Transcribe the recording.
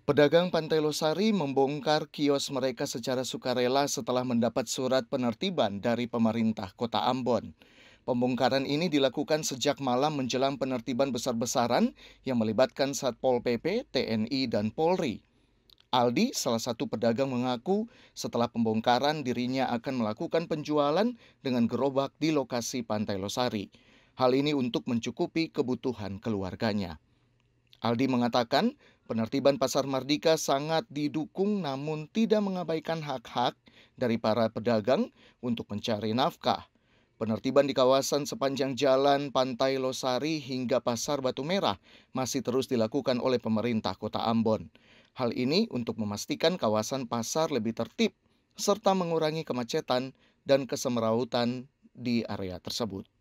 Pedagang Pantai Losari membongkar kios mereka secara sukarela setelah mendapat surat penertiban dari pemerintah Kota Ambon. Pembongkaran ini dilakukan sejak malam menjelang penertiban besar-besaran yang melibatkan Satpol PP, TNI, dan Polri. Aldi, salah satu pedagang, mengaku setelah pembongkaran dirinya akan melakukan penjualan dengan gerobak di lokasi Pantai Losari. Hal ini untuk mencukupi kebutuhan keluarganya. Aldi mengatakan penertiban Pasar Mardika sangat didukung namun tidak mengabaikan hak-hak dari para pedagang untuk mencari nafkah. Penertiban di kawasan sepanjang jalan Pantai Losari hingga Pasar Batu Merah masih terus dilakukan oleh pemerintah Kota Ambon. Hal ini untuk memastikan kawasan pasar lebih tertib serta mengurangi kemacetan dan kesemrautan di area tersebut.